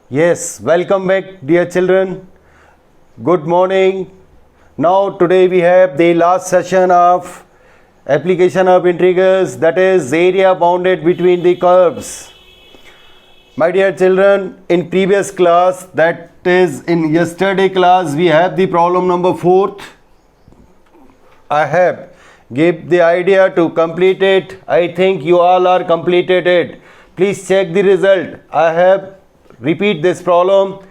Yes, welcome back, dear children. Good morning. Now, today we have the last session of application of integers, that is, area bounded between the curves. My dear children, in previous class, that is in yesterday class, we have the problem number 4th. I have give the idea to complete it. I think you all are completed it. Please check the result. I have repeat this problem.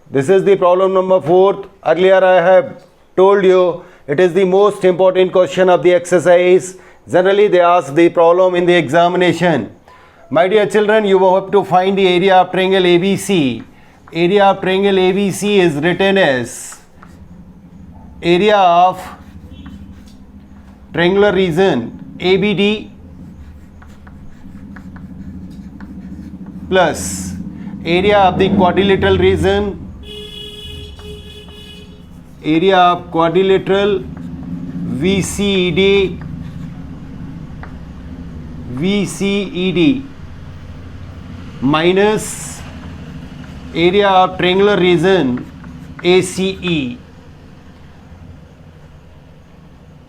This is the problem number 4th. Earlier I have told you it is the most important question of the exercise. Generally they ask the problem in the examination. My dear children, you have to find the area of triangle ABC. Area of triangle ABC is written as area of triangular region ABD plus area of the quadrilateral region, area of quadrilateral VCED minus area of triangular region ACE.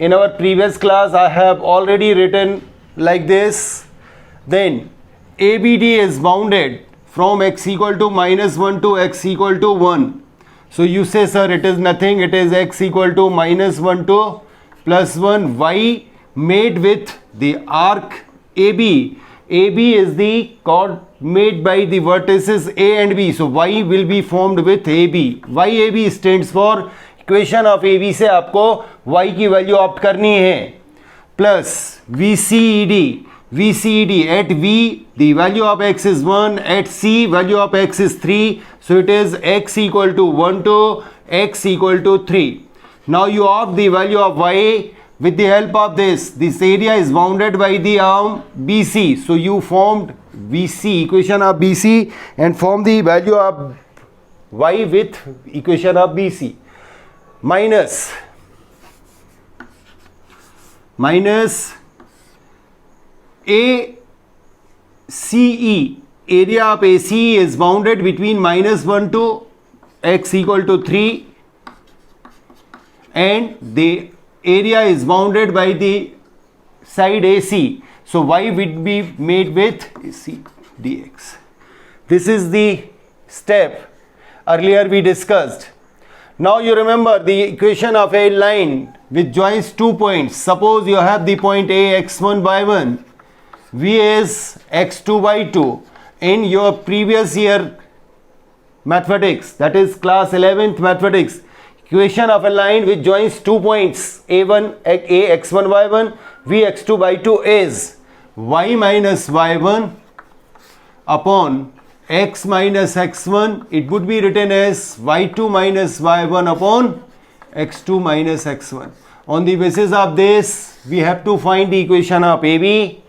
In our previous class I have already written like this. Then ABD is bounded from x equal to -1 to x equal to 1. So you say, sir, it is nothing, it is x equal to -1 to +1. Y made with the arc AB. AB is the chord made by the vertices A and B. So Y will be formed with AB. YAB stands for equation of AB से आपको Y की value opt करनी है plus VCED at V the value of x is 1, at C value of x is 3, so it is x equal to 1 to x equal to 3. Now you opt the value of y. With the help of this area is bounded by the arm BC, so you formed BC, equation of BC, and form the value of y with equation of BC minus ACE, area of ACE is bounded between -1 to x equal to 3, and the area is bounded by the side AC. So y will be made with AC dx. This is the step earlier we discussed. Now you remember the equation of a line which joins two points. Suppose you have the point A x1 by 1, V is x2 by 2. In your previous year mathematics, that is class 11th mathematics, equation of a line which joins two points A1 A x1 by 1, V x2 by 2 is y minus y1 upon x minus x1. It would be written as y2 minus y1 upon x2 minus x1. On the basis of this, we have to find the equation of AB,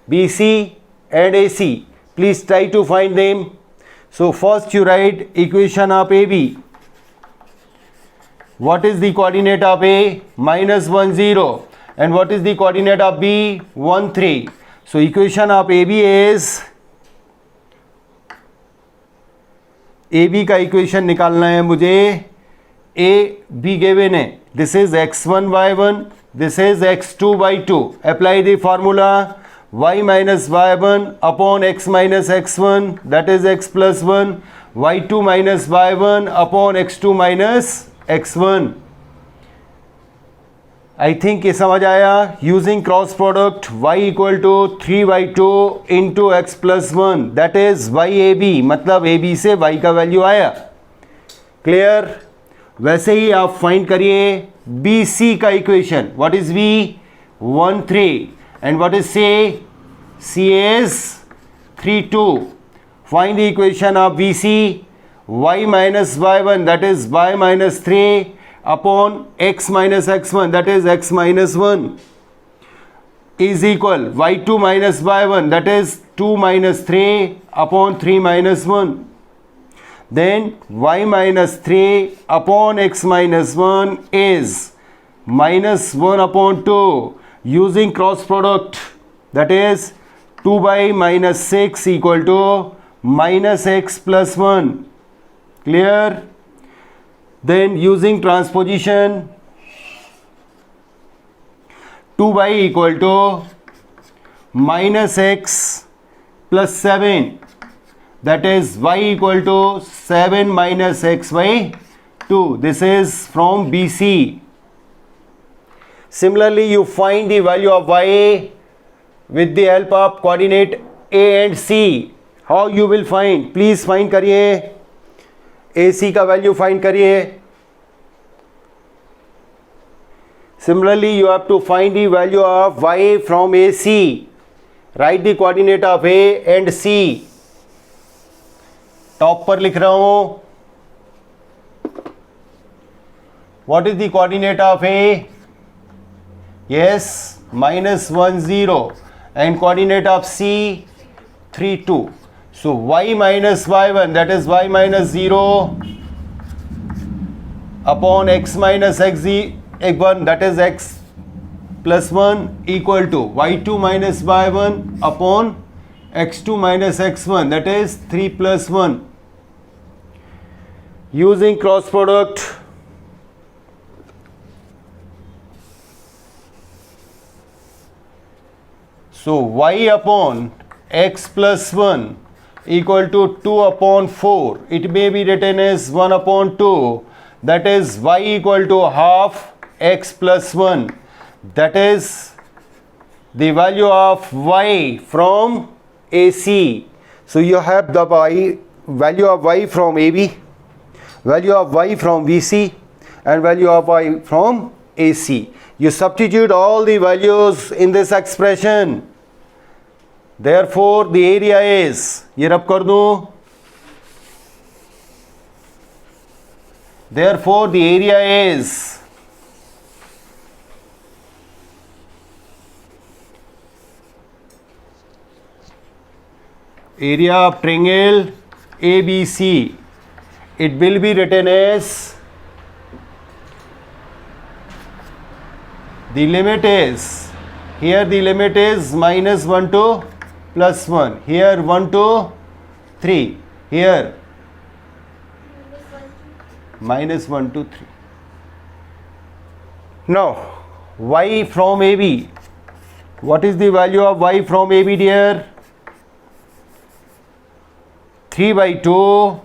BC and AC. Please try to find them. So first you write equation of AB. What is the coordinate of A? -1 0. And what is the coordinate of B? 1 3. So equation of AB is, AB का equation निकालना है मुझे. A B given है. This is x1 by 1. This is x2 by 2. Apply the formula. Y minus y1 upon x minus x1, that is x plus 1. Y2 minus y1 upon x2 minus x1. I think ये समझ आया. Using cross product, y equal to 3/2 into x plus 1, that is YAB. मतलब AB से y का value आया. Clear? वैसे ही आप find करिए BC का equation. What is B? 1 3. And what is C? C is 3 2. Find the equation of BC. Y minus y1, that is y minus 3 upon x minus x1, that is x minus 1, is equal y2 minus y1, that is 2 minus 3 upon 3 minus 1. Then y minus 3 upon x minus 1 is minus 1 upon 2. Using cross product, that is 2 by minus 6 equal to minus x plus 1. Clear? Then using transposition, 2y equal to minus x plus 7, that is y equal to 7 minus x by 2. This is from BC. Similarly, you find the value of y with the help of coordinate A and C. How you will find? Please find करिए, AC का value find करिए. Similarly, you have to find the value of y from AC. Write the coordinate of A and C. Top पर लिख रहा हूं. What is the coordinate of A? Yes, minus 1 0, and coordinate of C 3 2. So y minus y1, that is y minus 0 upon x minus x1, that is x plus 1, equal to y2 minus y1 upon x2 minus x1, that is 3 plus 1. Using cross product, so y upon x plus 1 equal to 2 upon 4. It may be written as 1 upon 2, that is y equal to half x plus 1. That is the value of y from AC. So you have the value of y from AB, value of y from BC, and value of y from AC. You substitute all the values in this expression. Therefore the area is, ये रब कर दूं, therefore the area is area of triangle ABC. It will be written as, the limit is, here the limit is minus 1 to plus 1, here 1 to 3, here minus 1 to 3. Now y from AB, what is the value of y from AB, dear? 3 by 2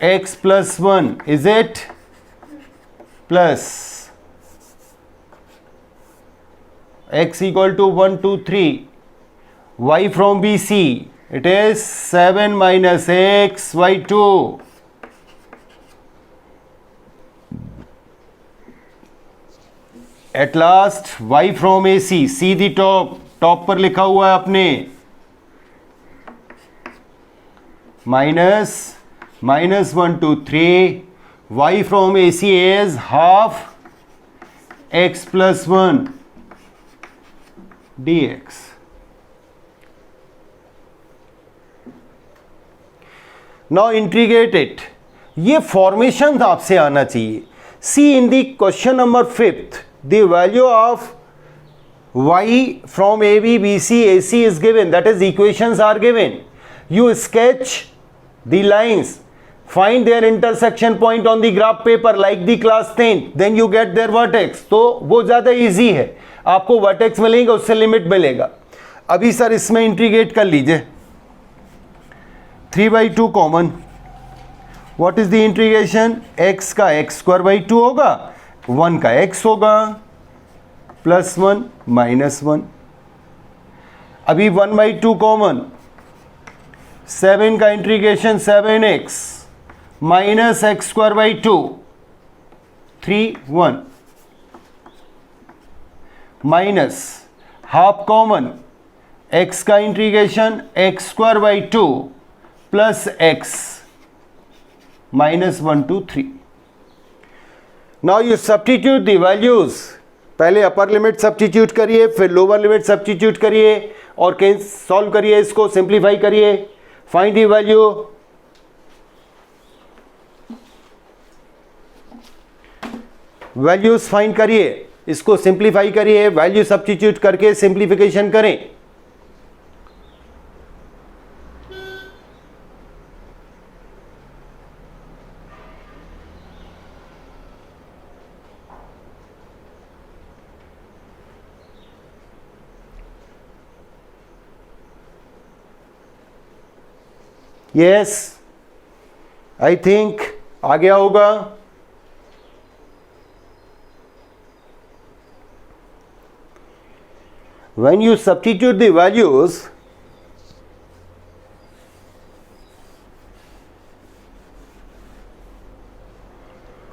x plus 1, is it? Plus x equal to 1 2 3. Y from BC, it is 7 minus x by 2. At last y from AC, see the top पर लिखा हुआ है आपने, minus 1 2 3. Y from AC is half x plus 1 dx. Now integrate it. ये formation आपसे आना चाहिए. See in the question number 5th, the value of y from AB, BC, AC is given, that is equations are given. You sketch the lines, find their intersection point on the graph paper like the class 10, then you get their vertex. तो वो ज़्यादा easy है, आपको vertex मिलेंगे, उससे limit मिलेगा. अभी sir इसमें इंटीग्रेट कर लीजिए. 3 by 2 common. What is the integration? x का x स्क्वायर बाई 2 होगा, 1 का x होगा, प्लस 1 माइनस 1. अभी 1 by 2 कॉमन. 7 का integration 7x minus x square by 2, 3 1, minus half common, x का integration x square by 2 plus x minus 1 2 3. Now you substitute the values. पहले upper limit substitute करिए, फिर lower limit substitute करिए और solve करिए, इसको simplify करिए. Find the value. Values find करिए, इसको सिंप्लीफाई करिए, वैल्यू सब्स्टिट्यूट करके सिंप्लीफिकेशन करें. यस, आई थिंक आ गया होगा. When you substitute the values,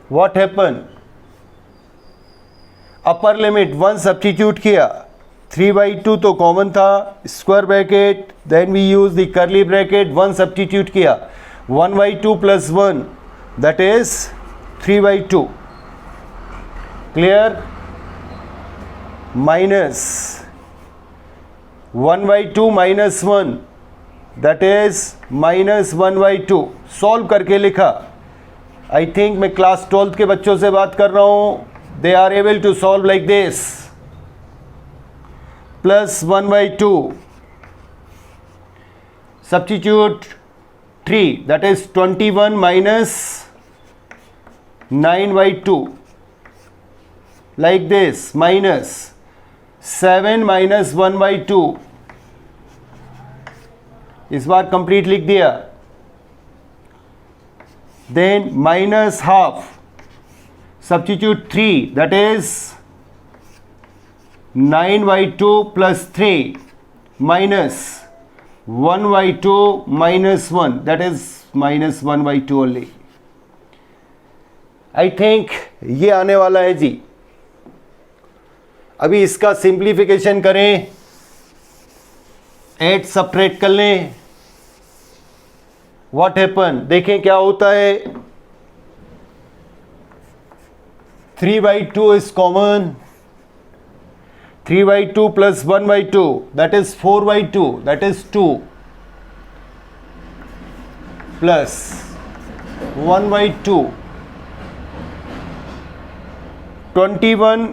what happened? Upper limit 1 substitute किया, 3/2 तो कॉमन था, square bracket, then we use the curly bracket, 1 substitute किया, 1/2 plus 1 that is 3/2, clear, minus 1/2 minus 1 that is minus 1/2. Solve करके लिखा. I think मैं class 12th के बच्चों से बात कर रहा हूँ. They are able to solve like this. Plus 1/2. Substitute 3. That is 21 minus 9/2. Like this. Minus 7 minus 1/2. इस बार कंप्लीट लिख दिया. Then minus half. Substitute 3, that is 9/2 plus 3 minus 1/2 minus 1, that is minus 1/2 only. I think ये आने वाला है जी. अभी इसका simplification करें, ऐड सब्ट्रैक्ट कर लें. व्हाट हैपन, देखें क्या होता है. 3/2 is common. 3/2 plus 1/2 that is 4/2, that is 2 plus 1/2. 21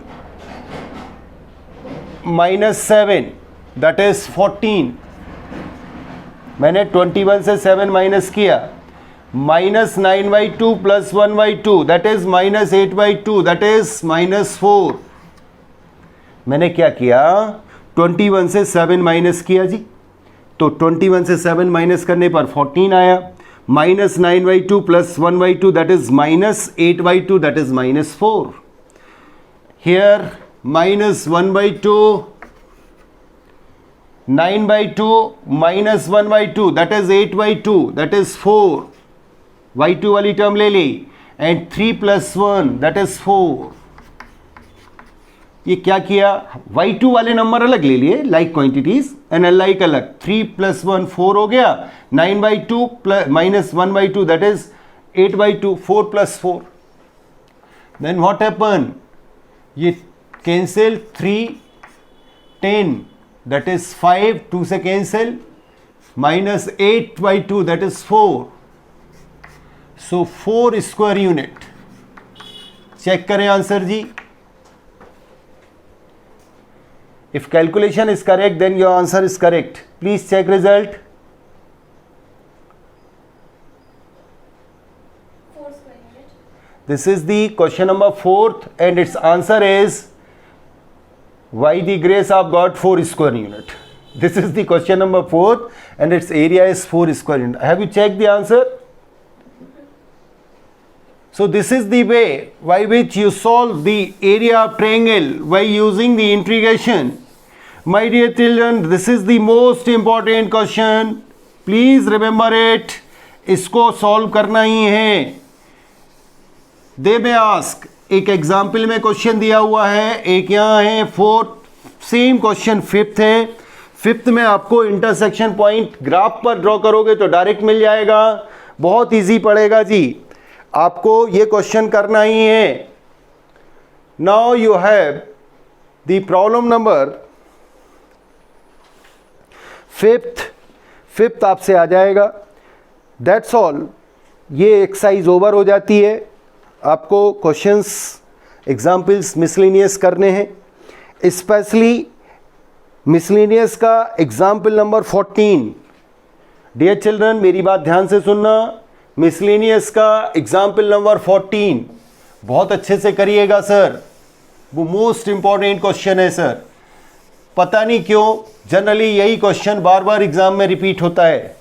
minus 7 that is 14. मैंने 21 से 7 माइनस किया. minus 9/2 plus 1/2 that is minus 8/2 that is minus 4. मैंने क्या किया, 21 से 7 माइनस किया जी, तो 21 से 7 माइनस करने पर 14 आया. minus 9/2 plus 1/2 that is minus 8/2 that is minus 4. Here minus 1/2, 9/2 minus 1/2 that is 8/2 that is 4. y2 वाली टर्म ले ली, एंड 3 plus 1 that is 4. ये क्या किया, y2 वाले नंबर अलग ले लिए, लाइक क्वांटिटीज, एंड लाइक अलग. 3 plus 1 4 हो गया, 9/2 minus 1/2 that is 8/2, 4 plus 4. then what happened, ये कैंसिल, 3 10 that is 5, 2 से cancel, minus 8/2 that is 4. So 4 square unit. Check करें आंसर जी. If calculation is correct, then your answer is correct. Please check result. 4 square unit. This is the question number 4th, and its answer is, by the grace of God, 4 square unit. This is the question number 4th, and its area is 4 square unit. Have you checked the answer? So this is the way by which you solve the area of triangle by using the integration. My dear children, this is the most important question. Please remember it. इसको solve करना ही है. They may ask, एक example में question दिया हुआ है, एक यहाँ है, 4th, सेम क्वेश्चन 5th है. 5th में आपको इंटरसेक्शन पॉइंट ग्राफ पर ड्रॉ करोगे तो डायरेक्ट मिल जाएगा. बहुत इजी पड़ेगा जी, आपको ये क्वेश्चन करना ही है. Now you have the problem number 5th आपसे आ जाएगा. That's all. ये एक्सरसाइज ओवर हो जाती है. आपको क्वेश्चंस, एग्जाम्पल्स मिसलेनियस करने हैं, स्पेशली मिसलेनियस का एग्जाम्पल नंबर 14. डियर चिल्ड्रन, मेरी बात ध्यान से सुनना. मिसलेनियस का एग्जाम्पल नंबर 14 बहुत अच्छे से करिएगा सर. वो मोस्ट इंपॉर्टेंट क्वेश्चन है सर. पता नहीं क्यों जनरली यही क्वेश्चन बार बार एग्जाम में रिपीट होता है.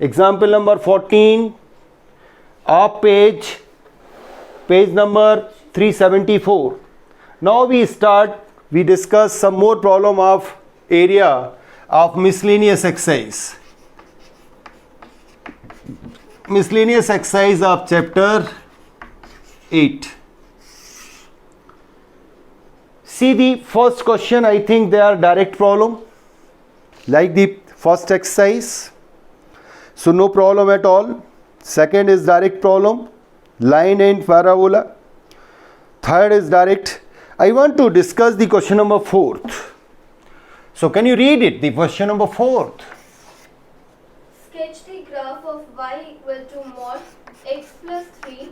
Example number 14 of page number 374. Now we discuss some more problem of area of miscellaneous exercise. Miscellaneous exercise of chapter 8. See the first question, I think they are direct problem like the first exercise, so no problem at all. Second is direct problem, line and parabola. Third is direct. I want to discuss the question number 4th. So can you read it, the question number 4th? Sketch the graph of y equal to mod x plus 3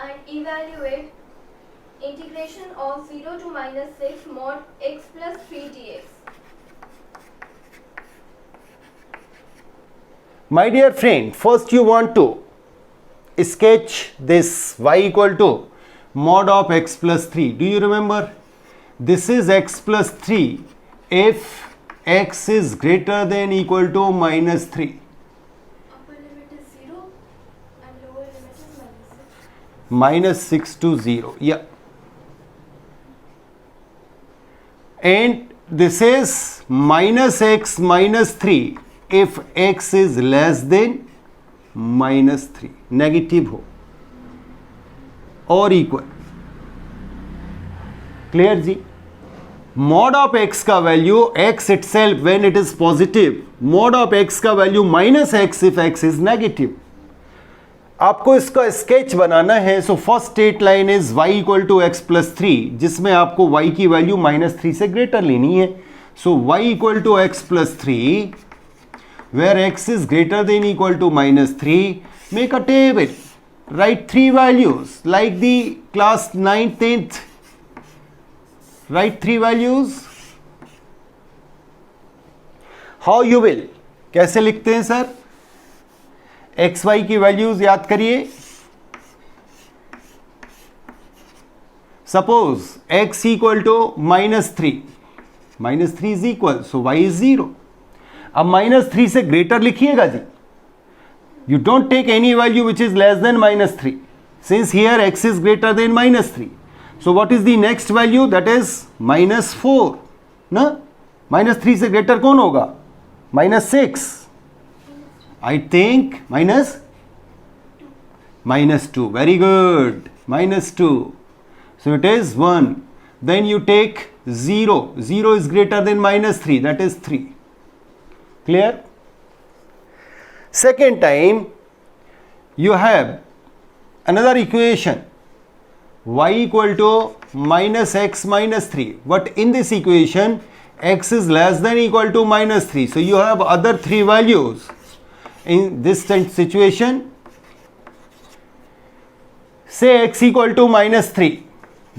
and evaluate integration of 0 to minus 6 mod x plus 3 dx. My dear friend, first you want to sketch this y equal to mod of x plus 3. Do you remember? This is x plus 3 if x is greater than equal to minus 3. Upper limit is 0 and lower limit is minus 6. Minus 6 to 0. Yeah. And this is minus x minus 3 if x is less than minus 3. Negative हो और equal. Clear जी? Mod of x का value x itself when it is positive, mod of x का value minus x if x is negative. आपको इसका sketch बनाना है. So first straight line is y equal to x plus 3, जिसमें आपको y की value minus 3 से greater लेनी है. So y equal to x plus 3 where x is greater than equal to minus 3. Make a table, write 3 values like the class 9th 10th. Write 3 values. How you will, कैसे लिखते हैं सर? X y की values याद करिए. Suppose x equal to minus 3 is equal, so y is 0. अब minus 3 से greater लिखिएगा जी. You don't take any value which is less than minus 3 since here x is greater then minus 3. So what is the next value? That is minus 4 ना. Minus 3 से greater कौन होगा? Minus 6. I think minus 2. Very good. Minus 2. So it is 1. Then you take 0. 0 is greater than minus 3. That is 3. Clear? Second time you have another equation. Y equal to minus x minus 3. But in this equation x is less than equal to minus 3. So you have other 3 values. In this situation, say x equal to minus 3,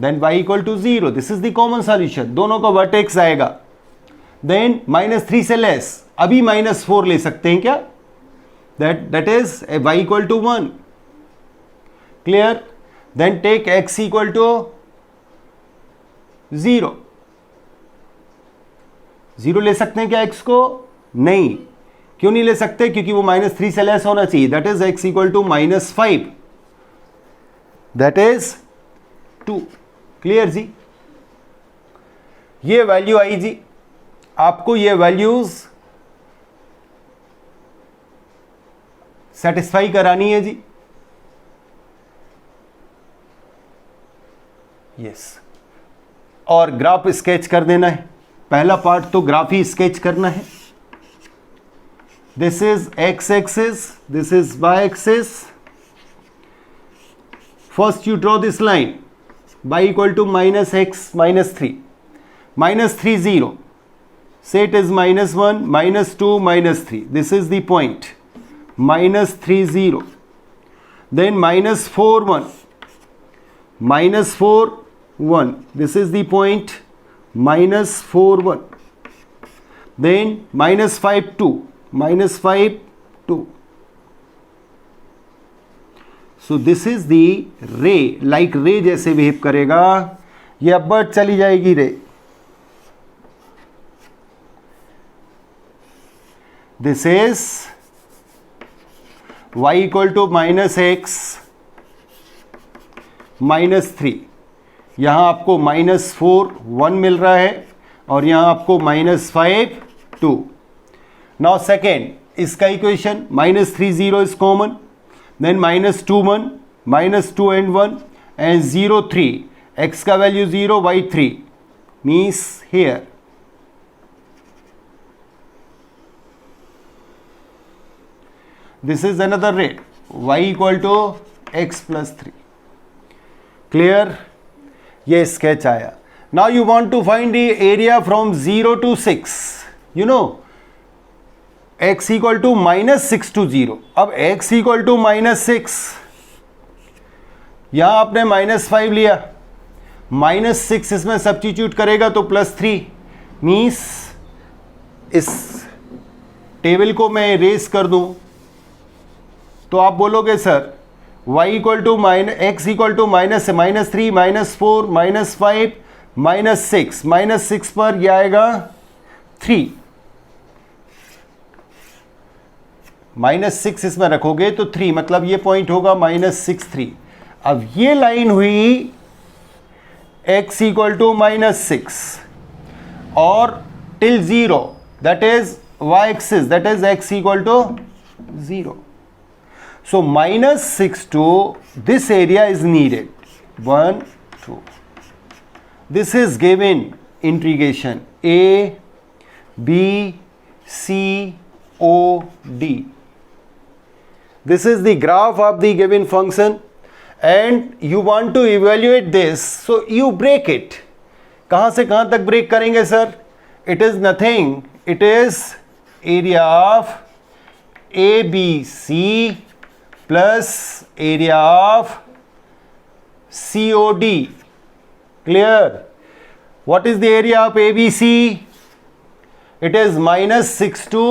then y equal to 0. This is the common solution. दोनों का vertex आएगा. Then minus 3 से less, अभी minus 4 ले सकते हैं क्या? That is y equal to 1. Clear? Then take x equal to 0. 0 ले सकते हैं क्या x को? नहीं. क्यों नहीं ले सकते? क्योंकि वो माइनस 3 से लेस होना चाहिए. That is x equal to minus 5. That is 2. Clear जी? ये वैल्यू आई जी. आपको ये वैल्यूज सेटिस्फाई करानी है जी. यस. और ग्राफ स्केच कर देना है. पहला पार्ट तो ग्राफ ही स्केच करना है. This is x-axis, this is y-axis. First you draw this line, y equal to minus x minus 3. Minus 3, 0. Say it is minus 1, minus 2, minus 3. This is the point. Minus 3, 0. Then minus 4, 1. Minus 4, 1. This is the point. Minus 4, 1. Then minus 5, 2. Minus 5, 2. So this is the ray, like ray जैसे behave करेगा. ये upward चली जाएगी ray. This is y equal to -x -3. यहाँ आपको -4 1 मिल रहा है और यहाँ आपको -5 2. नाउ सेकेंड, इसका equation -3 0 is common, then -2 1 -2 and 1 and 0 3. x का value 0 y 3 means here this is another rate, y equal to x plus 3. Clear? ये sketch आया. Now you want to find the area from 0 to 6. You know, x equal to -6 to 0. अब x equal to -6, यहाँ आपने -5 लिया, -6 इसमें substitute करेगा तो +3 means इस टेबल को मैं इरेज कर दूं तो आप बोलोगे sir y equal to x equal to -3 -4 -5 -6 पर यह आएगा 3. -6 इसमें रखोगे तो 3, मतलब ये पॉइंट होगा -6 3. अब ये लाइन हुई x इक्वल टू -6 और till 0, that is y axis, that is x equal to 0. So -6 to this area is needed. 1 2. This is given integration a b c o d. This is the graph of the given function and you want to evaluate this, so you break it. कहाँ से कहाँ तक break करेंगे sir? It is nothing, it is area of ABC plus area of COD. Clear? What is the area of ABC? It is -6 to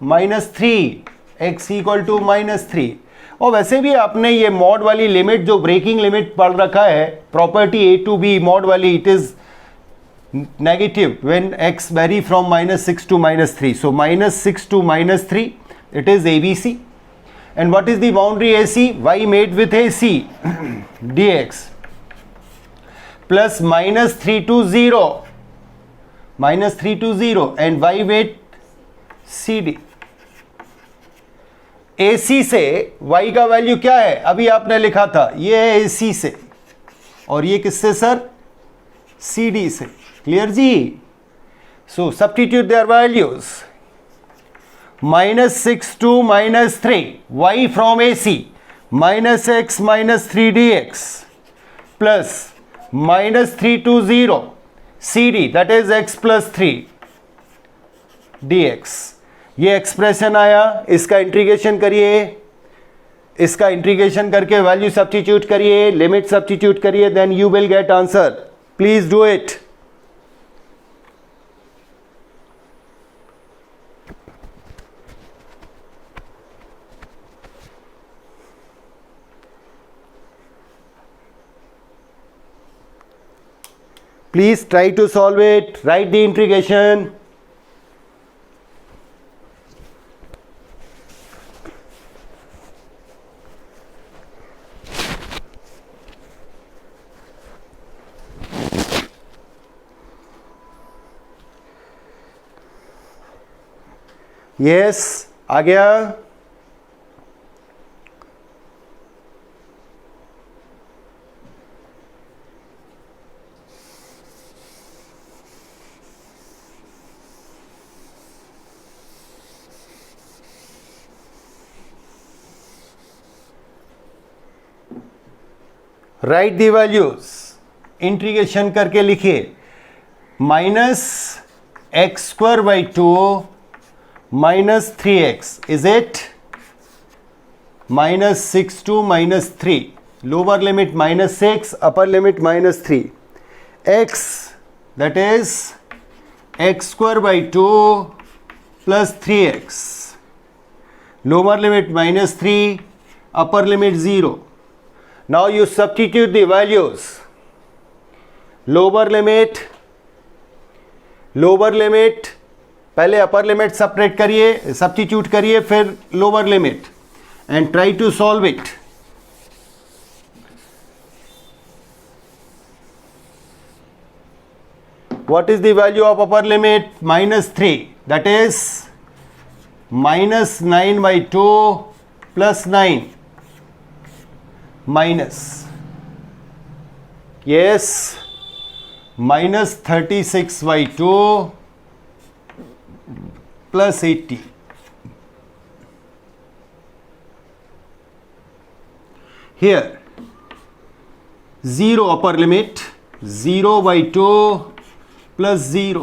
-3, x equal to -3. और वैसे भी आपने ये मॉड वाली लिमिट, जो ब्रेकिंग लिमिट पढ़ रखा है, property A to B mod वाली, it is negative when x vary from -6 to -3. So -6 to -3, it is ABC. And what is the boundary AC? Y made with AC dx plus -3 to 0, -3 to 0 and y made CD. AC से y का value क्या है? अभी आपने लिखा था, ये है AC से और ये किससे सर? CD से. क्लियर जी? So substitute their values. -6 to -3, y from AC, -x -3 dx plus -3 to 0 CD, that is x plus 3 dx. ये एक्सप्रेशन आया, इसका इंटीग्रेशन करिए, इसका इंटीग्रेशन करके वैल्यू सब्स्टिट्यूट करिए, लिमिट सब्स्टिट्यूट करिए, then you will get answer. Please do it. Please try to solve it. Write the integration. Yes, आ गया. Write the values. इंटीग्रेशन करके लिखिए, -x²/2 -3x, is it? -6 to -3, lower limit -6, upper limit -3, x that is x²/2 plus 3x, lower limit -3, upper limit 0. Now you substitute the values. Lower limit पहले upper limit subtract करिए, substitute करिए, फिर lower limit and try to solve it. What is the value of upper limit? -3. That is -9/2 plus 9 minus, yes, -36/2 plus 80. Here 0 upper limit, 0/2 plus 0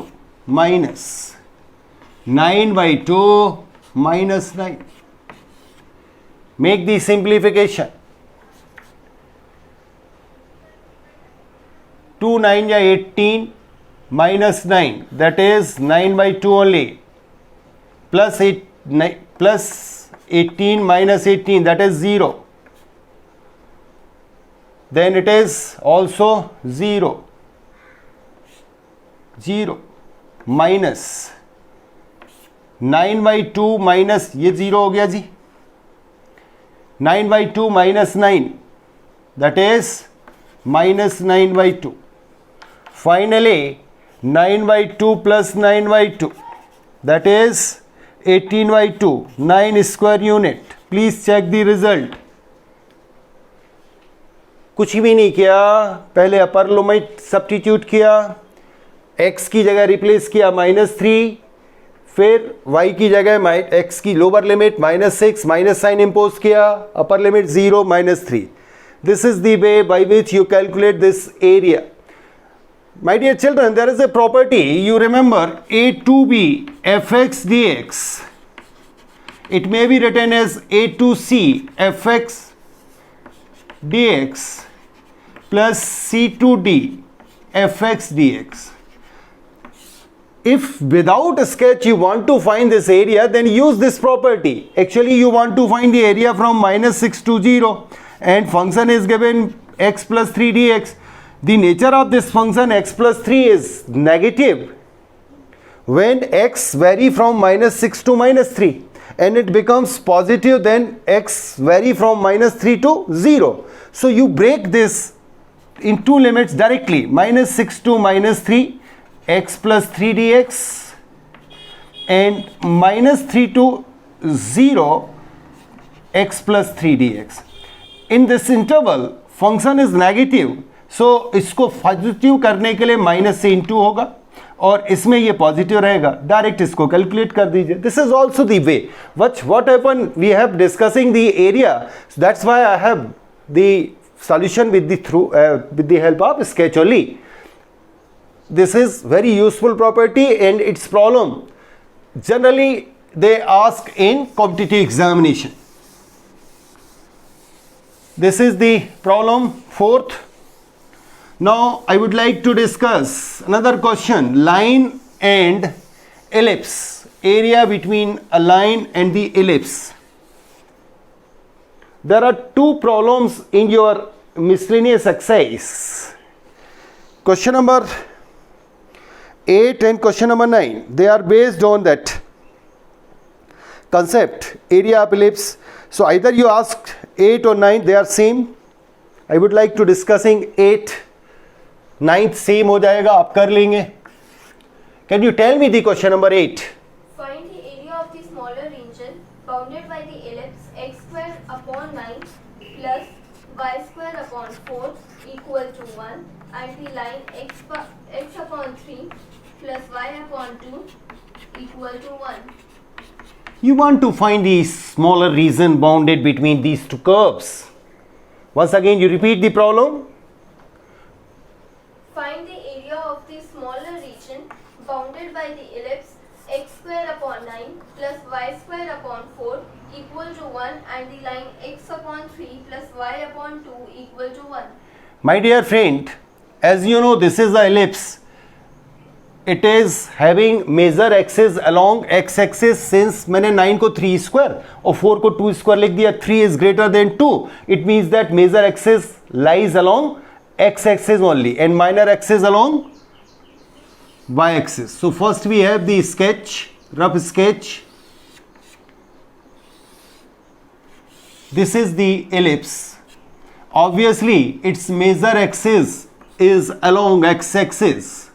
minus 9/2 minus 9. Make the simplification. 2 9 या 18 minus 9, that is 9/2 only, plus 18 minus 18, that is 0. Then it is also 0 minus 9/2 minus, ये 0 हो गया जी, 9/2 minus 9, that is minus 9/2. Finally 9/2 plus 9/2, that is 18/2, 9 square unit. Please check the result. कुछ भी नहीं किया, पहले upper limit substitute किया, x की जगह रिप्लेस किया -3, फिर y की जगह x की lower limit -6 minus sign impose किया, upper limit 0 -3. This is the way by which you calculate this area. My dear children, there is a property, you remember, a to b fx dx. It may be written as a to c fx dx plus c to d fx dx. If without a sketch you want to find this area, then use this property. Actually you want to find the area from -6 to 0 and function is given x plus 3 dx. The nature of this function x plus 3 is negative when x vary from -6 to -3, and it becomes positive then x vary from -3 to 0. So you break this in two limits directly, -6 to -3 x plus 3 dx and -3 to 0 x plus 3 dx. In this interval function is negative, so इसको positive करने के लिए minus से into होगा और इसमें ये positive रहेगा. डायरेक्ट इसको कैलकुलेट कर दीजिए. This is also the way what happen, we have discussing the area, that's why I have the solution with the help of sketch only. This is very useful property and its problem generally they ask in competitive examination. This is the problem 4th. Now I would like to discuss another question, line and ellipse, area between a line and the ellipse. There are two problems in your miscellaneous exercise, question number 8 and question number 9. They are based on that concept, area of ellipse. So either you asked 8 or 9, they are same. I would like to discussing 8, 9th same हो जाएगा, आप कर लेंगे. Can you tell me the question number 8? Find the area of the smaller region bounded by the ellipse x square upon 9 plus y square upon 4 equal to 1 and the line x upon 3 plus y upon 2 equal to 1. You want to find the smaller region bounded between these two curves. Once again you repeat the problem. Find the area of the smaller region bounded by the ellipse x square upon 9 plus y square upon 4 equal to 1 and the line x upon 3 plus y upon 2 equal to 1. My dear friend, as you know, this is the ellipse. It is having major axis along x axis. Since मैंने 9 को 3 square और 4 को 2 square लिख दिया, 3 is greater than 2. It means that major axis lies along x axis only and minor axis along y axis. So first we have the sketch. rough sketch. This is the ellipse. Obviously its major axis is along x-axis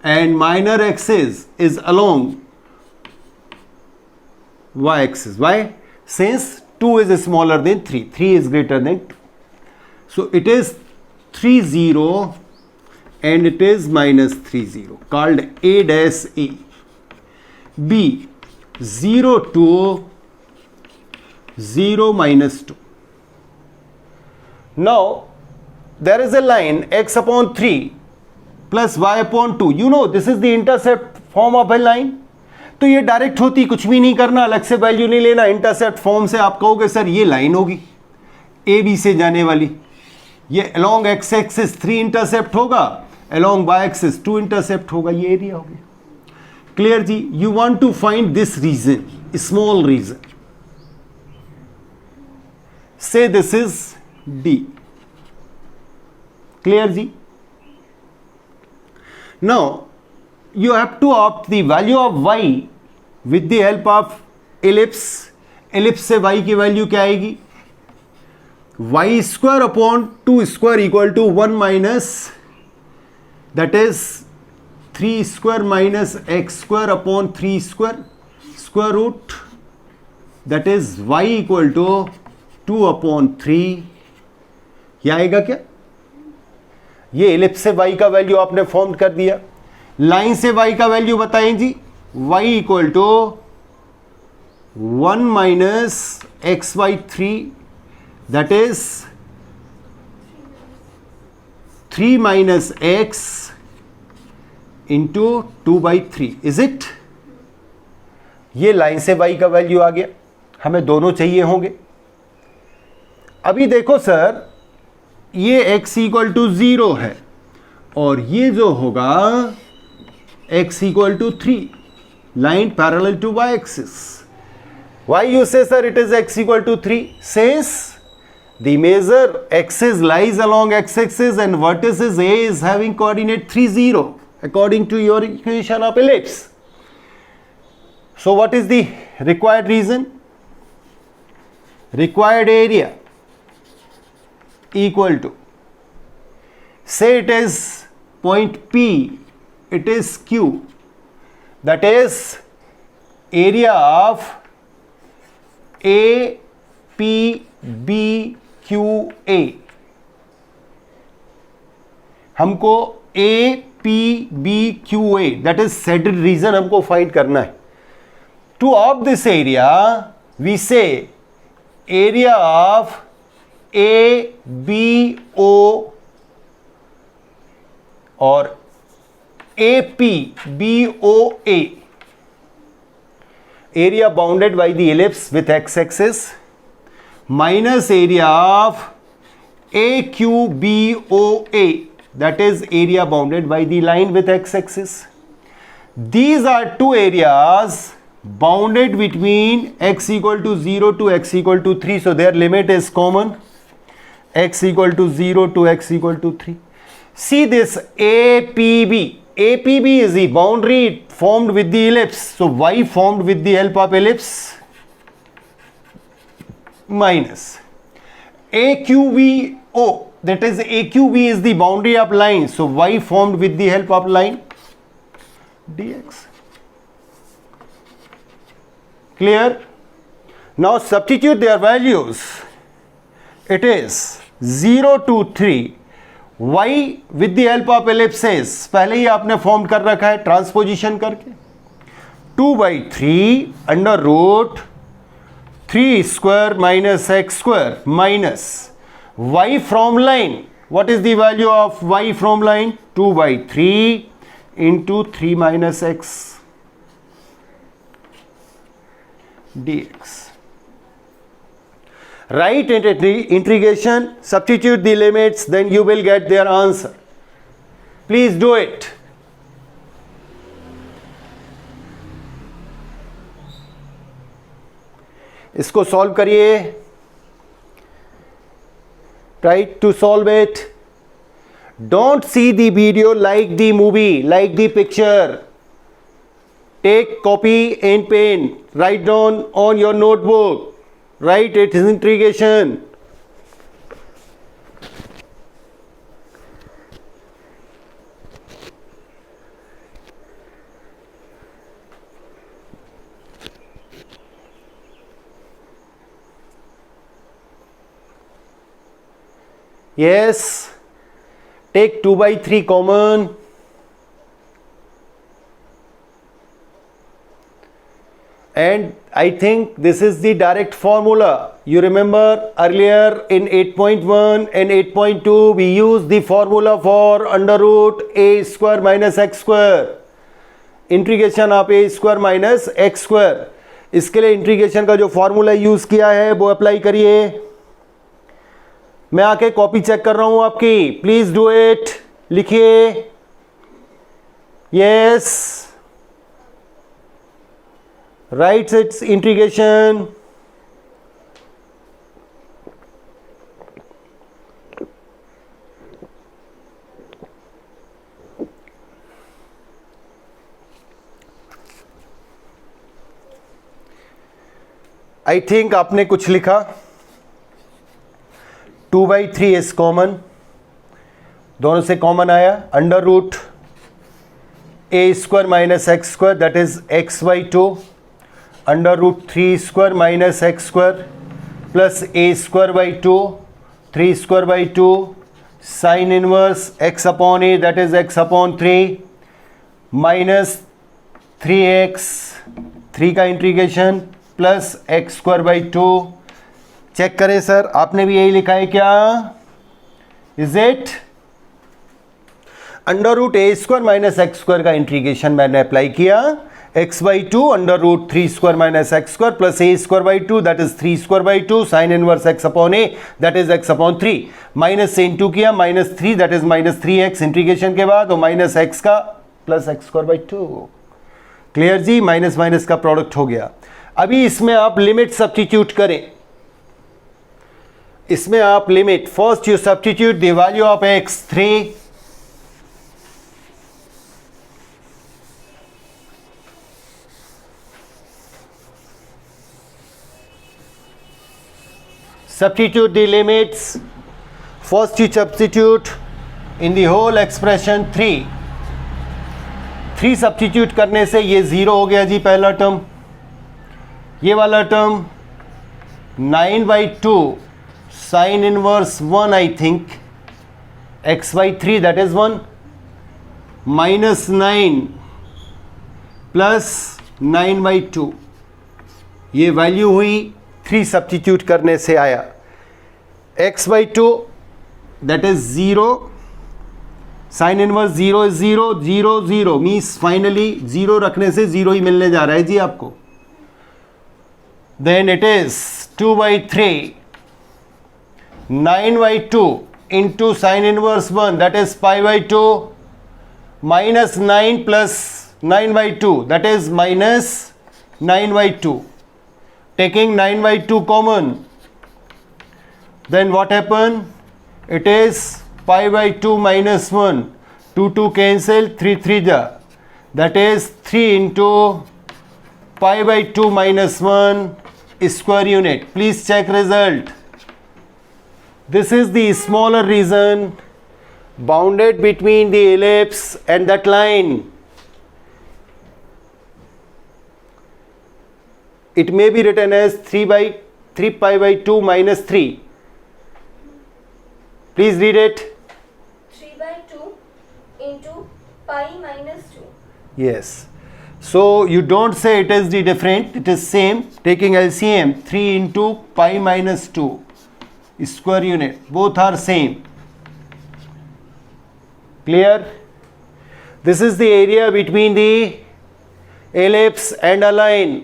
and minor axis is along y-axis. Why? Since 2 is smaller than 3, 3 is greater than 2. So it is 3 0 and it is minus 3 0, called A dash E. B 0 2 0 minus 2. Now there is a line x upon 3 plus y upon 2. You know this is the intercept form of a line. तो ये direct होती, कुछ भी नहीं करना, अलग से value नहीं लेना. इंटरसेप्ट फॉर्म से आप कहोगे सर ये लाइन होगी ए बी से जाने वाली, ये अलोंग एक्स एक्सिस 3 इंटरसेप्ट होगा, अलोंग वाई एक्सिस 2 इंटरसेप्ट होगा, ये एरिया हो गया. क्लियर जी? You want to find this region, small region, say this is D. Clear जी? Now you have to opt the value of y with the help of ellipse. ellipse से y की value क्या आएगी? y square upon 2 square equal to 1 minus, that is 3 square minus x square upon 3 square square root, that is y equal to 2 upon 3. ये आएगा क्या? ये ellipse से y का वैल्यू आपने फॉर्म कर दिया. लाइन से y का वैल्यू बताएं जी. y equal to 1 minus x by 3, that is 3 minus x into 2 by 3. Is it? ये लाइन से y का वैल्यू आ गया. हमें दोनों चाहिए होंगे. अभी देखो सर, ये x इक्वल टू 0 है और ये जो होगा x equal to 3, line parallel to y axis. Why you say sir it is x equal to 3? Since the major axis lies along x axis and vertices A is having coordinate 3 0 according to your equation of ellipse. So what is the required reason? Required area equal to, say it is point P, it is Q, that is area of A P B Q A. हमको A P B Q A, that is said region हमको find करना है. To of this area we say area of A B O और APBOA, area bounded by the ellipse with x-axis, minus area of AQBOA, that is area bounded by the line with x-axis. These are two areas bounded between x equal to 0 to x equal to 3, so their limit is common, x equal to 0 to x equal to 3. See this APB. APB is the boundary formed with the ellipse. So y formed with the help of ellipse minus AQBO, that is AQB is the boundary of line. So y formed with the help of line dx. Clear? Now substitute their values. It is 0 to 3. y with the help of ellipses पहले ही आपने form कर रखा है transposition करके. 2 by 3 under root 3 square minus x square minus y from line. what is the value of y from line? 2 by 3 into 3 minus x dx. Write integration, substitute the limits, then you will get their answer. Please do it. इसको solve करिए. Try to solve it. Don't see the video, like the movie, like the picture. take copy and pen, write down on your notebook, write its integration. Yes, take 2/3 common. And I think this is the direct formula. You remember earlier in 8.1 and 8.2 we used the formula for under root a square minus x square. Integration आप a square minus x square, इसके लिए integration का जो formula use किया है वो apply करिए. मैं आके कॉपी चेक कर रहा हूं आपकी, प्लीज डू इट. लिखिए. Yes, writes its integration. I think आपने कुछ लिखा. 2/3 is common, दोनों से कॉमन आया. Under root a square minus x square that is x/2 under root 3 square minus x square plus a square by 2 3 square by 2 साइन इनवर्स x upon a that is x upon 3 minus 3x 3 का integration plus x square by 2. Check करें sir, आपने भी यही लिखा है क्या? Is it? Under root a square minus x square का इंटीग्रेशन मैंने अप्लाई किया. x/2 under root 3 square minus x square plus a square by 2 that is 3 square by 2 साइन इनवर्स x upon a that is x upon 3 minus से into किया minus 3 that is minus 3x integration के बाद और minus x का plus x square by 2. Clear जी? Minus minus का प्रोडक्ट हो गया. अभी इसमें आप लिमिट सब्स्टिट्यूट करें. इसमें आप limit first you substitute the value of x3 substitute the limits. First you substitute in the whole expression 3 substitute करने से ये 0 हो गया जी पहला टर्म. ये वाला term 9/2 sign inverse 1 I think x/3 that is 1 minus 9 plus 9/2 ये वैल्यू हुई 3 सब्स्टिट्यूट करने से आया. x/2 that is 0 sine inverse 0 is 0 0 0 means finally 0 रखने से 0 ही मिलने जा रहा है जी आपको. Then it is 2/3 9/2 into sine inverse 1 that is π/2 minus 9 plus 9/2 that is minus 9/2. Taking 9/2 common, then what happen? It is π/2 minus 1 2 cancel 3 ja that is 3 into π/2 minus 1 square unit. Please check result. This is the smaller region bounded between the ellipse and that line. It may be written as 3 π/2 minus 3. Please read it. 3/2 into pi minus 2. Yes. So you don't say it is the different, it is same. Taking LCM 3 into pi minus 2 square unit. Both are same. Clear? This is the area between the ellipse and a line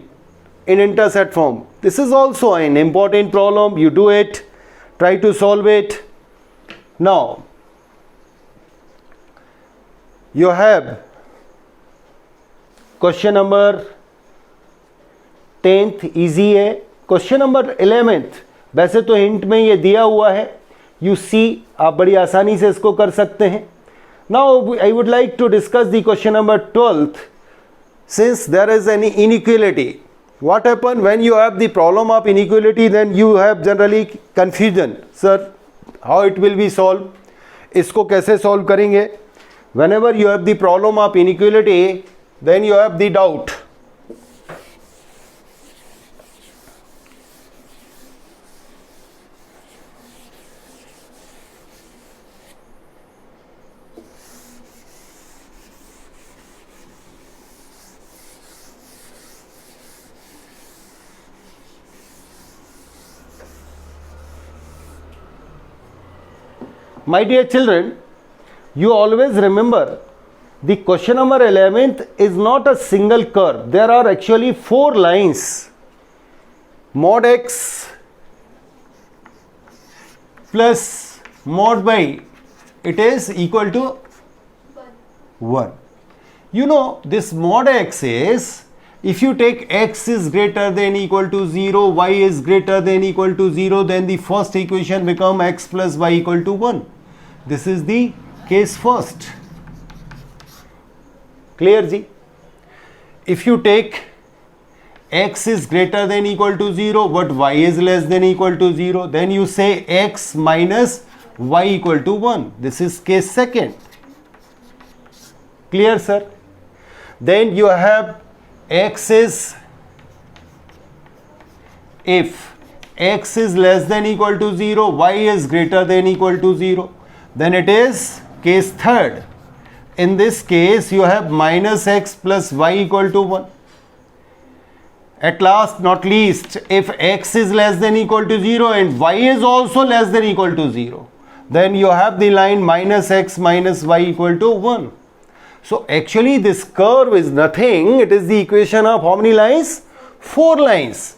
in intercept form. This is also an important problem. You do it, try to solve it. Now you have question number 10th easy है. Question number 11th वैसे तो hint में ये दिया हुआ है, you see आप बड़ी आसानी से इसको कर सकते हैं. Now I would like to discuss the question number 12th. since there is any inequality, what happen when you have the problem of inequality, then you have generally confusion. Sir, how it will be solved? इसको कैसे solve करेंगे? Whenever you have the problem of inequality, then you have the doubt. My dear children, you always remember the question number 11th is not a single curve. There are actually 4 lines. Mod x plus mod y, it is equal to 1. You know, this mod x is, if you take x is greater than equal to 0, y is greater than equal to 0, then the first equation become x plus y equal to 1. This is the case first. Clear ji? If you take x is greater than equal to 0 but y is less than equal to 0, then you say x minus y equal to 1. This is case second. Clear, sir? Then you have x is, if x is less than equal to 0, y is greater than equal to 0, then it is case third. In this case, you have minus x plus y equal to 1. At last, not least, if x is less than equal to 0 and y is also less than equal to 0, then you have the line minus x minus y equal to 1. So actually this curve is nothing, it is the equation of how many lines? 4 lines.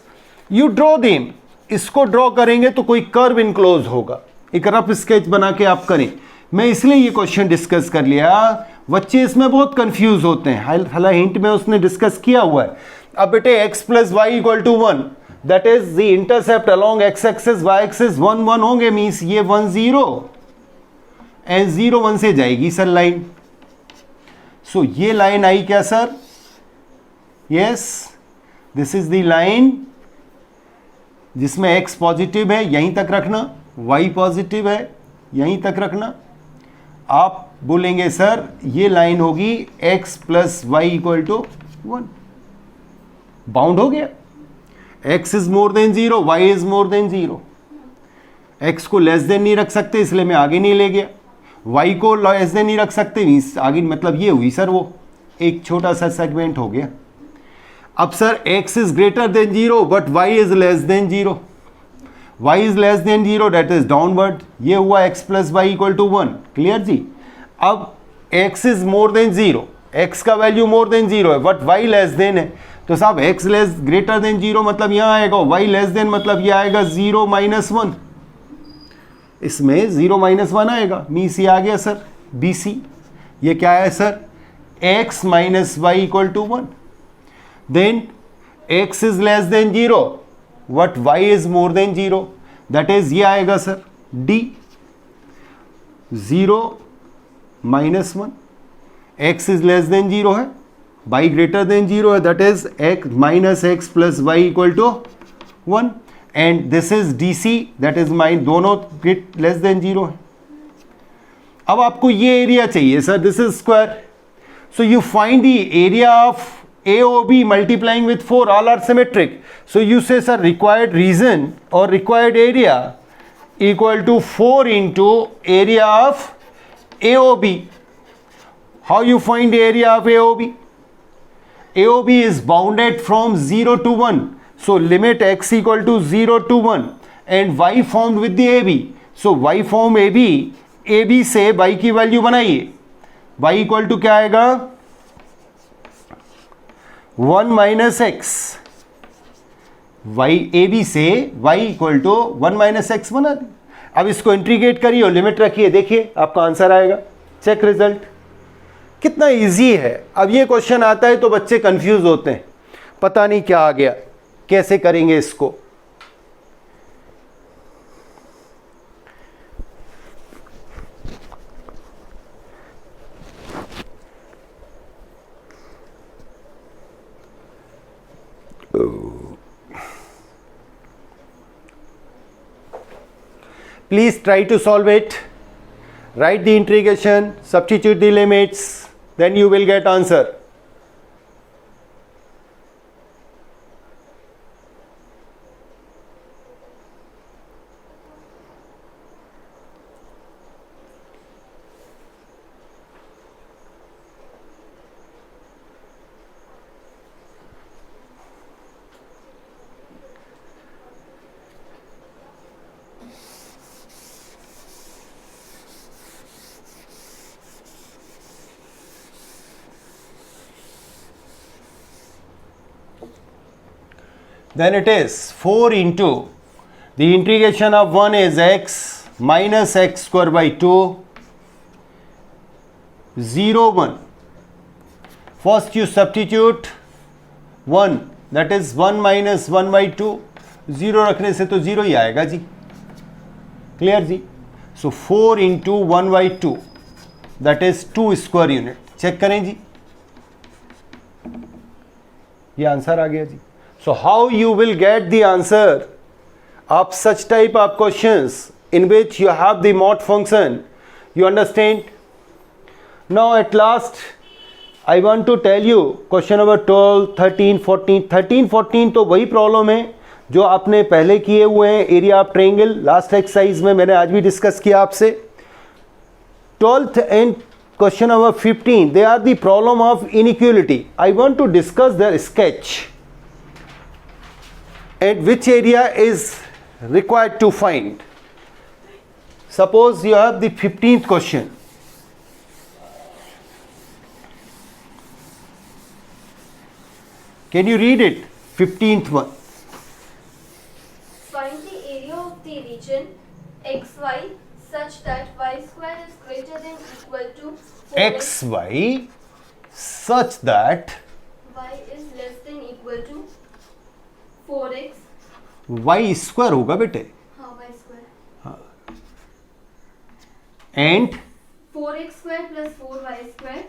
You draw them. इसको draw करेंगे तो कोई curve enclose होगा. एक rough sketch बना के आप करें. मैं इसलिए ये क्वेश्चन डिस्कस कर लिया, बच्चे इसमें बहुत कंफ्यूज होते हैं. हालांकि हिंट में उसने डिस्कस किया हुआ है. अब बेटे x plus y equal to 1, that is the intercept along x axis y axis 1 1 होंगे, मीन्स ये 1 0 एंड 0 1 से जाएगी सर लाइन. सो ये लाइन आई क्या sir? Yes, this is the line जिसमें x पॉजिटिव है, यहीं तक रखना, y पॉजिटिव है, यहीं तक रखना. आप बोलेंगे सर ये लाइन होगी x plus y equal to 1. Bound हो गया. x is more than 0, y is more than 0. x को लेस देन नहीं रख सकते, इसलिए मैं आगे नहीं ले गया. y को लेस देन नहीं रख सकते, मीन्स आगे मतलब ये हुई सर, वो एक छोटा सा सेगमेंट हो गया. अब sir x is greater than 0 but y is less than 0. y is less than 0, that is downward. ये हुआ x plus y equal to 1. Clear जी? अब x is more than 0, x का वैल्यू मोर देन 0 है but y less than है. तो साहब x less greater than 0 मतलब यहाँ आएगा, y लेस देन मतलब ये आएगा 0 माइनस 1. इसमें 0 माइनस 1 आएगा, मीन्स ये आ गया सर BC. ये क्या है sir? x minus y equal to 1. Then x is less than 0 but y is more than 0, that is ये आएगा sir D. 0 minus 1, x is less than 0 है, y ग्रेटर देन 0 है, that is x minus x plus y equal to 1. And this is DC, that is mine, दोनों less than 0 है. अब आपको ये area चाहिए sir, this is square. So you find the area of AOB multiplying with 4, all are symmetric. So you say sir required region or required area equal to 4 into area of AOB. How you find the area of AOB? AOB is bounded from 0 to 1. So limit x equal to 0 to 1 and y formed with the AB. So y form AB, AB से y की value बनाइए. y equal to क्या आएगा? 1 minus x. Y A B से y equal to 1 minus x बना दी. अब इसको इंटीग्रेट करिए और लिमिट रखिए, देखिए आपका आंसर आएगा. Check result. कितना इजी है. अब ये क्वेश्चन आता है तो बच्चे कंफ्यूज होते हैं, पता नहीं क्या आ गया, कैसे करेंगे इसको. Please try to solve it. Write the integration, substitute the limits, then you will get answer. Then it is 4 into the integration of 1 is x minus x square by 2 0 1. First you substitute 1, that is 1 minus 1 by 2, 0 रखने से तो 0 ही आएगा जी. Clear ji? So 4 into 1 by 2, that is 2 square unit. Check करें जी, ये answer आ गया जी. So how you will get the answer of such type of questions in which you have the mod function? You understand? Now at last I want to tell you question number 12, 13, 14. 13, 14 तो वही problem है जो आपने पहले किए हुए हैं, area of triangle. Last exercise में मैंने आज भी डिस्कस किया आपसे. 12th and question number 15, they are the problem of inequality. I want to discuss their sketch and which area is required to find. Suppose you have the 15th question. Can you read it? 15th one. Find the area of the region xy such that y square is greater than equal to 4x. xy such that Y is less than equal to 4x. y square होगा बेटे. हाँ, y square. And 4x square plus 4y square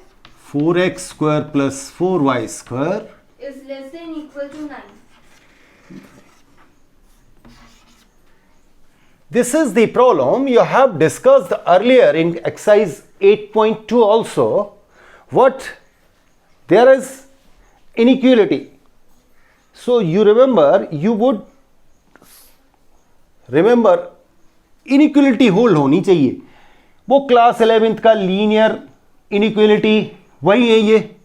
4x square plus 4y square is less than equal to 9. This is the problem you have discussed earlier in exercise 8.2 also. What? There is inequality. So you remember, you would remember inequality hold होनी चाहिए. वो class 11th का linear inequality वही है. ये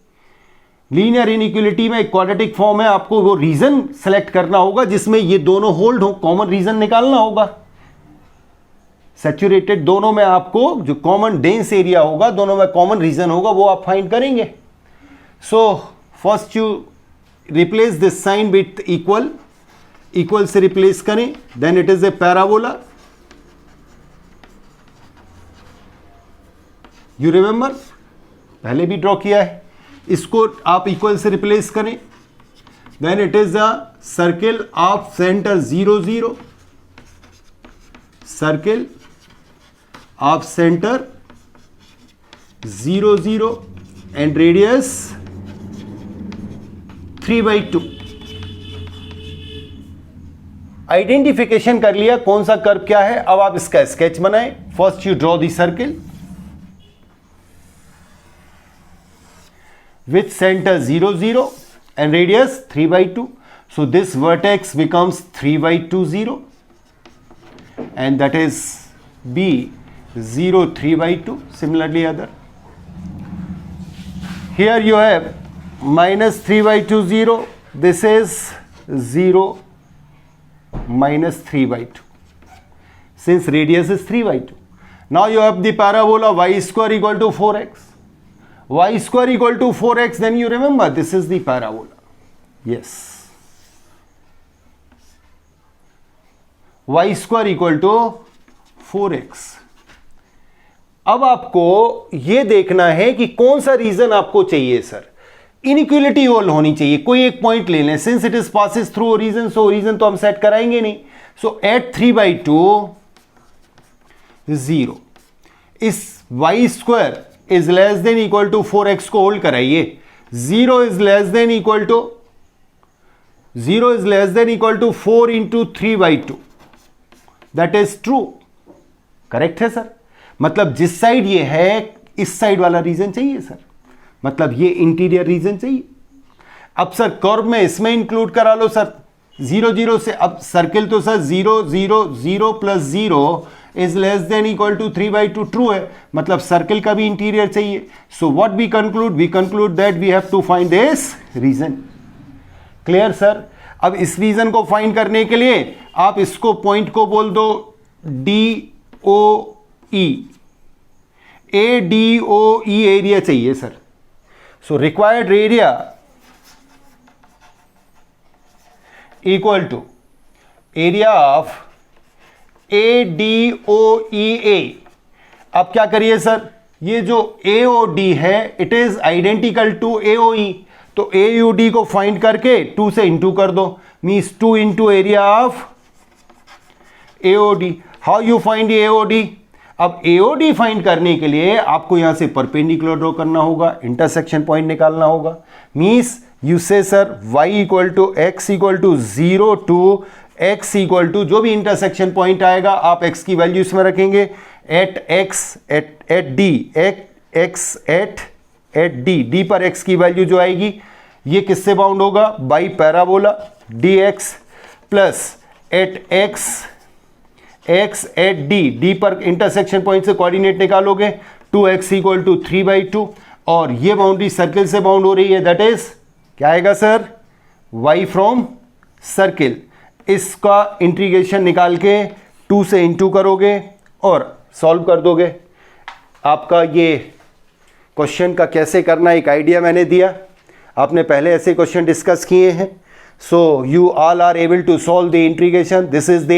linear inequality में quadratic form है. आपको वो रीजन सेलेक्ट करना होगा जिसमें ये दोनों होल्ड हो. कॉमन रीजन निकालना होगा. सैचुरेटेड दोनों में आपको जो कॉमन डेंस एरिया होगा, दोनों में कॉमन रीजन होगा, वो आप फाइंड करेंगे. So first you replace this sign with equal. Equal से रिप्लेस करें, then it is a parabola. You remember, पहले भी ड्रॉ किया है. इसको आप इक्वल से रिप्लेस करें, then it is a circle of centre 0 0. Circle of centre 0 0 and radius 3/2. Identification कर लिया कौन सा कर्व क्या है. अब आप इसका स्केच बनाएं. First you draw the circle with center 0 0 and radius 3/2. So this vertex becomes 3/2 0 and that is B 0 3/2. Similarly other, here you have minus 3/2 0. This is 0 minus 3/2 since radius is 3/2. Now you have the parabola y square equal to 4x. Y square equal to 4x, then you remember this is the parabola. Yes. Y square equal to 4x. अब आपको ये देखना है कि कौन सा reason आपको चाहिए. सर इनइक्वलिटी होल होनी चाहिए. कोई एक पॉइंट ले लें. Since it is passes through origin, so origin तो हम सेट कराएंगे नहीं. So at 3/2 0. इस y square is less than equal to 4x को होल्ड कराइए. 0 इज लेस देन इक्वल टू 4 into 3/2. That is true. Correct है सर। मतलब जिस साइड ये है इस साइड वाला रीजन चाहिए सर, मतलब ये इंटीरियर रीजन चाहिए। अब सर कर्व में इसमें इंक्लूड करा लो सर 0 0 से। अब सर्किल तो सर 0 0 0 प्लस 0 is less than equal to 3/2 true है, मतलब सर्किल का भी इंटीरियर चाहिए। So what we conclude that we have to find this region. Clear sir. अब इस रीजन को फाइंड करने के लिए आप इसको पॉइंट को बोल दो DOE, ADOE एरिया चाहिए sir. So required area equal to area of ADOEA। अब क्या करिए सर, ये जो AOD है it is identical to AOE, तो AUD को फाइंड करके 2 से इंटू कर दो, means 2 into area of AOD। How you find AOD? अब AOD फाइंड करने के लिए आपको यहां से परपेंडिकुलर ड्रॉ करना होगा, इंटरसेक्शन पॉइंट निकालना होगा। Means you say sir y equal to x equal to 0 टू x इक्वल टू जो भी इंटरसेक्शन पॉइंट आएगा आप x की वैल्यू इसमें रखेंगे एट d पर x की वैल्यू जो आएगी ये किससे बाउंड होगा, by parabola dx plus at x at d पर इंटरसेक्शन पॉइंट से कोऑर्डिनेट निकालोगे 2x इक्वल टू 3/2 और ये बाउंड्री सर्किल से बाउंड हो रही है, दैट इज क्या आएगा सर y फ्रॉम सर्किल। इसका इंटीग्रेशन निकाल के 2 से इंटू करोगे और सॉल्व कर दोगे। आपका ये क्वेश्चन का कैसे करना एक आइडिया मैंने दिया, आपने पहले ऐसे क्वेश्चन डिस्कस किए हैं। So you all are able to solve the integration. This is the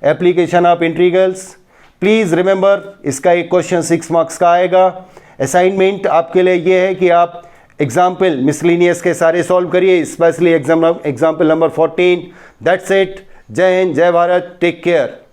application of integrals. Please remember इसका एक क्वेश्चन 6 मार्क्स का आएगा। असाइनमेंट आपके लिए ये है कि आप एग्जाम्पल मिसलिनियस के सारे सॉल्व करिए, specially example number 14। That's it. जय हिंद, जय भारत, टेक केयर।